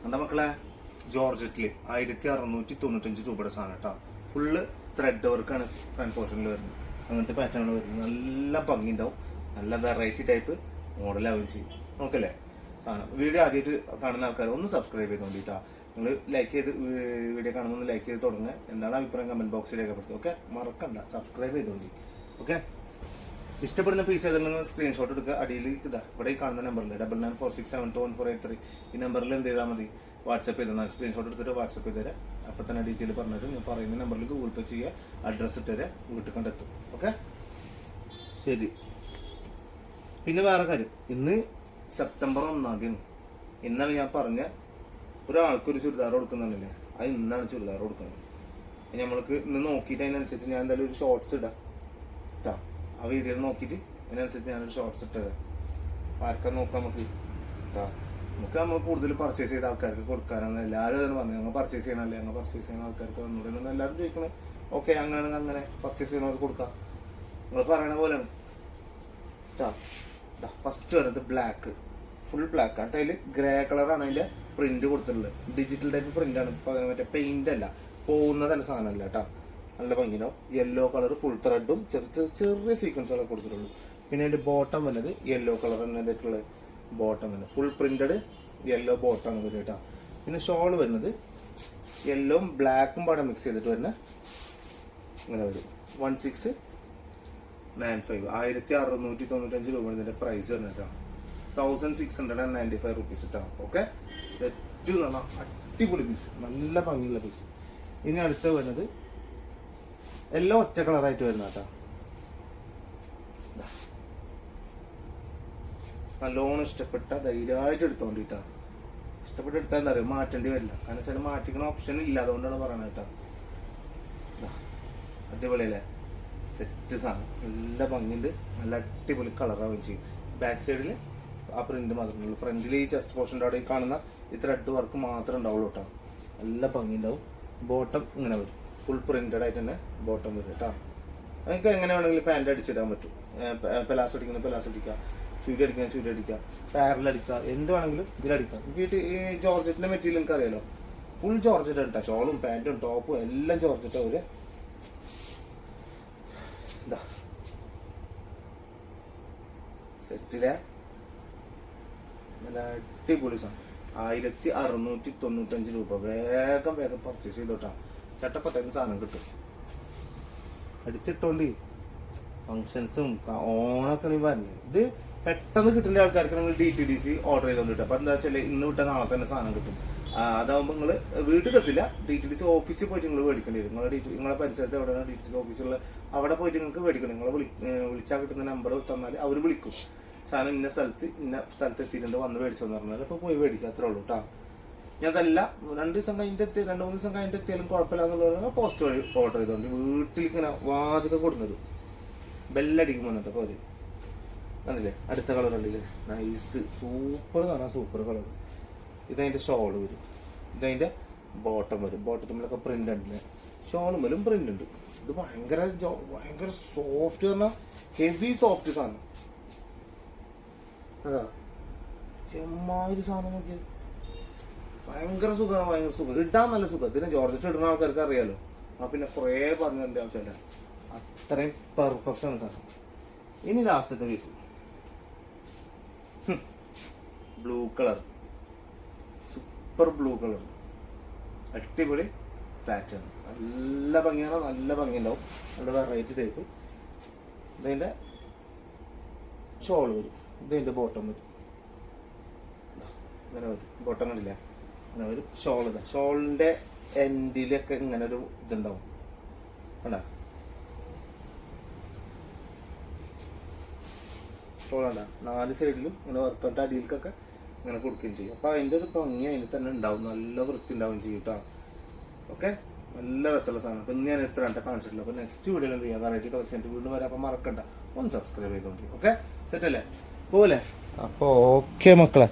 എന്താ മക്കളെ, ജോർജറ്റില് 1695 രൂപയുടെ സാധനം കേട്ടോ. ഫുള്ള് ത്രെഡ് വർക്കാണ് ഫ്രണ്ട് പോർഷനിൽ വരുന്നത്. അങ്ങനത്തെ പാറ്റേണാണ് വരുന്നത്. നല്ല ഭംഗി ഉണ്ടാവും. നല്ല വെറൈറ്റി ടൈപ്പ് മോഡലാവുകയും ചെയ്യും. നോക്കല്ലേ സാധനം. വീഡിയോ ആദ്യമായിട്ട് കാണുന്ന ആൾക്കാർ ഒന്ന് സബ്സ്ക്രൈബ് ചെയ്തോണ്ടിട്ടാ. നിങ്ങൾ ലൈക്ക് ചെയ്ത് വീഡിയോ കാണുമ്പോൾ ലൈക്ക് ചെയ്ത് തുടങ്ങുക. എന്താണ് അഭിപ്രായം കമന്റ് ബോക്സിൽ രേഖപ്പെടുത്തുക. ഓക്കെ, മറക്കണ്ട സബ്സ്ക്രൈബ് ചെയ്തോണ്ടി. ഓക്കെ, ഇഷ്ടപ്പെടുന്ന പീസ് ഏതെങ്കിലും സ്ക്രീൻഷോട്ട് എടുക്കുക. അടിയിൽ ഇതാ ഇവിടെ ഈ കാണുന്ന നമ്പറിൽ 9946721483 ഈ നമ്പറിൽ എന്ത് ചെയ്താൽ മതി, വാട്സപ്പ് ചെയ്താൽ സ്ക്രീൻഷോട്ട് എടുത്തിട്ട് വാട്സപ്പ് ചെയ്ത് തരാം. അപ്പം തന്നെ ഡീറ്റെയിൽ പറഞ്ഞിട്ട് ഞാൻ പറയുന്ന നമ്പറിൽ ഗൂഗിൾ പേ ചെയ്യുക, അഡ്രസ്സ് ഇട്ട് തരാം, വീട്ടിൽ കൊണ്ടെത്തും. ഓക്കെ, ശരി. പിന്നെ വേറെ കാര്യം, ഇന്ന് സെപ്റ്റംബർ 1-ാം തീയതി. ഇന്നാണ് ഞാൻ പറഞ്ഞ ഒരാൾക്കൊരു ചുരിദാർ കൊടുക്കുന്നുണ്ടല്ലേ, അത് ഇന്നാണ് ചുരിദാർ കൊടുക്കുന്നത്. നമ്മൾക്ക് ഇന്ന് നോക്കിയിട്ട് അതിനനുസരിച്ച് ഞാൻ എന്തായാലും ഒരു ഷോർട്സ് ഇടാം കേട്ടോ. ആ വീഡിയോ നോക്കിയിട്ട് അതിനനുസരിച്ച് ഞാനൊരു ഷോർട്സ് ഇട്ടുതരാം. ആർക്കാ നോക്കാം നമുക്ക് കേട്ടോ. നമ്മൾ കൂടുതൽ പർച്ചേസ് ചെയ്ത ആൾക്കാർക്ക് കൊടുക്കാനാണ് എല്ലാവരും അതിന് പറഞ്ഞു. ഞങ്ങൾ പർച്ചേസ് ചെയ്യണമല്ലേ, ഞങ്ങൾ പർച്ചേസ് ചെയ്യുന്ന ആൾക്കാർക്ക് വന്നിട്ട് എല്ലാവരും ചോദിക്കണേ. ഓക്കെ, അങ്ങനെയാണെങ്കിൽ അങ്ങനെ പർച്ചേസ് ചെയ്യുന്നവർക്ക് കൊടുക്കാം. നിങ്ങൾ പറയണ പോലെയാണ് കേട്ടോ. ഫസ്റ്റ് വരുന്നത് ബ്ലാക്ക്, ഫുൾ ബ്ലാക്ക് ആണ്. അതിൽ ഗ്രേ കളറാണ് അതിൻ്റെ പ്രിന്റ് കൊടുത്തിട്ടുള്ളത്. ഡിജിറ്റൽ ടൈപ്പ് പ്രിന്റ് ആണ്, മറ്റേ പെയിന്റ് അല്ല, പോകുന്ന തന്നെ സാധനമല്ല കേട്ടോ. നല്ല ഭംഗിനോ. യെല്ലോ കളർ ഫുൾ ത്രെഡും ചെറിയ സീക്വൻസുകളൊക്കെ കൊടുത്തിട്ടുള്ളൂ. പിന്നെ അതിൻ്റെ ബോട്ടം വരുന്നത് യെല്ലോ കളർ തന്നെ ബോട്ടം വരുന്നത് ഫുൾ പ്രിന്റഡ് യെല്ലോ ബോട്ടമാണ് വരിക കേട്ടോ. പിന്നെ ഷോൾ വരുന്നത് യെല്ലോവും ബ്ലാക്കും പാടെ മിക്സ് ചെയ്തിട്ട് വരുന്ന ഇങ്ങനെ വരും. 1695 1695 രൂപ ഇതിൻ്റെ പ്രൈസ് വരുന്നത് കേട്ടോ. 1695 റുപ്പീസ് കേട്ടോ. ഓക്കെ, സെറ്റ് കാണാം, അടിപൊളി പീസ്, നല്ല ഭംഗിയുള്ള പീസ്. ഇനി അടുത്ത വരുന്നത് എല്ലാം ഒറ്റ കളറായിട്ട് വരുന്ന കേട്ടോ. നല്ലോണം ഇഷ്ടപ്പെട്ട ധൈര്യമായിട്ട് എടുത്തോണ്ടിട്ടാ. ഇഷ്ടപ്പെട്ട് എടുത്താൽ എന്താ പറയുക, മാറ്റേണ്ടി വരില്ല. കാരണം വെച്ചാൽ മാറ്റിക്കുന്ന ഓപ്ഷൻ ഇല്ല, അതുകൊണ്ടാണ് പറയണത് കേട്ടോ. അടിപൊളിയല്ലേ, സെറ്റ് സാധനം, നല്ല ഭംഗിയുണ്ട്, നല്ല അടിപൊളി കളറാവുകയും ചെയ്യും. ബാക്ക് സൈഡിൽ ആ പ്രിന്റ് മാത്രമേ ഉള്ളൂ. ഫ്രണ്ടിൽ ഈ ചെസ്റ്റ് പോർഷൻ്റെ അവിടെ കാണുന്ന ഈ ത്രെഡ് വർക്ക് മാത്രമേ ഉണ്ടാവുള്ളൂ കേട്ടോ. നല്ല ഭംഗി ഉണ്ടാവും. ബോട്ടം ഇങ്ങനെ വരും, ഫുൾ പ്രിന്റഡ് ആയിട്ട് തന്നെ ബോട്ടം വരും കേട്ടോ. നിങ്ങൾക്ക് എങ്ങനെ വേണമെങ്കിലും പാൻറ് അടിച്ചിടാൻ പറ്റും. പെലാസ് അടിക്കുന്ന പെലാസ് അടിക്കുക, ചൂരി അടിക്കുക ചൂരി അടിക്കുക, പാരൽ അടിക്കുക, എന്ത് വേണമെങ്കിലും ഇതിലടിക്കാം. എനിക്ക് ഈ ജോർജറ്റിന്റെ മെറ്റീരിയൽ നിങ്ങൾക്ക് അറിയാലോ, ഫുൾ ജോർജറ്റ് കേട്ടോ. ഷോളും പാൻറ്റും ടോപ്പും എല്ലാം ജോർജറ്റ് അവര്. എന്താ സെറ്റിലെ നല്ല അടിപൊളി സാധനം. 1695 രൂപ. വേഗം വേഗം പർച്ചേസ് ചെയ്തോട്ടാ. ചട്ടപ്പെട്ട സാധനം കിട്ടും. അടിച്ചിട്ടോണ്ട് ഫങ്ഷൻസും ഓണൊക്കെ വരുന്നത്. ഇത് പെട്ടെന്ന് കിട്ടുന്ന ആൾക്കാർക്ക് നിങ്ങൾ DTDC ഓർഡർ ചെയ്തോണ്ടിട്ട്. അപ്പൊ എന്താ വെച്ചാൽ ഇന്ന് വിട്ട നാളെ തന്നെ സാധനം കിട്ടും. അതാവുമ്പോൾ നിങ്ങൾ വീട്ടിൽ എത്തില്ല, DTDC ഓഫീസിൽ പോയിട്ട് നിങ്ങൾ മേടിക്കേണ്ടി വരും. നിങ്ങളെ പരിസരത്ത് എവിടെയാണ് DTDC ഓഫീസുള്ള അവിടെ പോയിട്ട് നിങ്ങൾക്ക് മേടിക്കണം. നിങ്ങൾ വിളിച്ചാൽ കിട്ടുന്ന നമ്പർ തന്നാൽ അവർ വിളിക്കും. സാധനം ഇന്ന സ്ഥലത്ത് എത്തിയിട്ടുണ്ട്, വന്ന് മേടിച്ചോന്ന് പറഞ്ഞാൽ അപ്പോൾ പോയി മേടിക്കുക, അത്രേ ഉള്ളൂ കേട്ടോ. ഞാൻ അതല്ല 2 ദിവസം കഴിഞ്ഞിട്ട് 2-3 ദിവസം കഴിഞ്ഞിട്ട് എത്തിയാലും കുഴപ്പമില്ല എന്നുള്ളത് പോസ്റ്റ് വഴി ഓർഡർ ചെയ്തോണ്ട് വീട്ടിൽ ഇങ്ങനെ വാതിക്കെ കൊടുക്കുന്നത് ബെല്ലടിക്കും വന്നിട്ട്. അപ്പോൾ അത് കണ്ടില്ലേ, അടുത്ത കളർ കണ്ടില്ലേ, നൈസ് സൂപ്പർ കാണാൻ സൂപ്പർ കളർ. ഇതതിൻ്റെ ഷോൾ വരും, ഇതതിൻ്റെ ബോട്ടം വരും. ബോട്ടത്തിലൊക്കെ പ്രിന്റ് ഉണ്ടല്ലേ, ഷോളും വരും പ്രിന്റ് ഉണ്ട്. ഇത് ഭയങ്കര സോഫ്റ്റ് പറഞ്ഞാൽ ഹെവി സോഫ്റ്റ് സാധനം. അതാ ചെമ്മാതിരി സാധനം നോക്കിയത്, ഭയങ്കര സുഖമാണ്, ഭയങ്കര സുഖം, ഇടാൻ നല്ല സുഖം. ഇതിന് ജോർജറ്റ് ഇടുന്ന ആൾക്കാർക്ക് അറിയാലോ. ആ പിന്നെ കുറേ പറഞ്ഞതിൻ്റെ ആവശ്യമില്ല, അത്രയും പെർഫെക്റ്റ് ആണ് സാധനം. ഇനി ലാസ്റ്റത്തെ piece blue colour, super blue colour, അടിപൊളി പാറ്റേൺ, നല്ല ഭംഗിയാണ്, നല്ല ഭംഗിയുണ്ടാവും, നല്ല വെറൈറ്റി ടൈപ്പ്. ഇതിൻ്റെ ഷോൾ വരും, ഇതിൻ്റെ ബോട്ടം വരും, ഇങ്ങനെ വരും. ബോട്ടം കണ്ടില്ല, അങ്ങനെ ഒരു ഷോൾ. ഇതാ ഷോളിൻ്റെ എൻഡിലൊക്കെ ഇങ്ങനെ ഒരു ഇതുണ്ടാവും കണ്ടാ. ഷോളാണ്ട 4 സൈഡിലും ഇങ്ങനെ വർക്കൗട്ട് അടിയിലേക്കൊക്കെ ഇങ്ങനെ കൊടുക്കുകയും ചെയ്യും. അപ്പോൾ അതിൻ്റെ ഒരു ഭംഗി അതിന് തന്നെ ഉണ്ടാവും, നല്ല വൃത്തി ഉണ്ടാവുകയും ചെയ്യും കേട്ടോ. ഓക്കെ, നല്ല രസമുള്ള സാധനം. അപ്പം ഇന്ന് ഞാൻ എത്ര കാണിച്ചിട്ടില്ല. അപ്പോൾ നെക്സ്റ്റ് വീഡിയോയിൽ എന്ത് ചെയ്യാം, വെറൈറ്റി കളക്ഷൻ വീണ്ടും വരാം. അപ്പം മറക്കണ്ട, ഒന്ന് സബ്സ്ക്രൈബ് ചെയ്തോണ്ടി. ഓക്കെ, സെറ്റ് അല്ലേ, പോലെ. അപ്പോൾ ഓക്കെ മക്കളെ.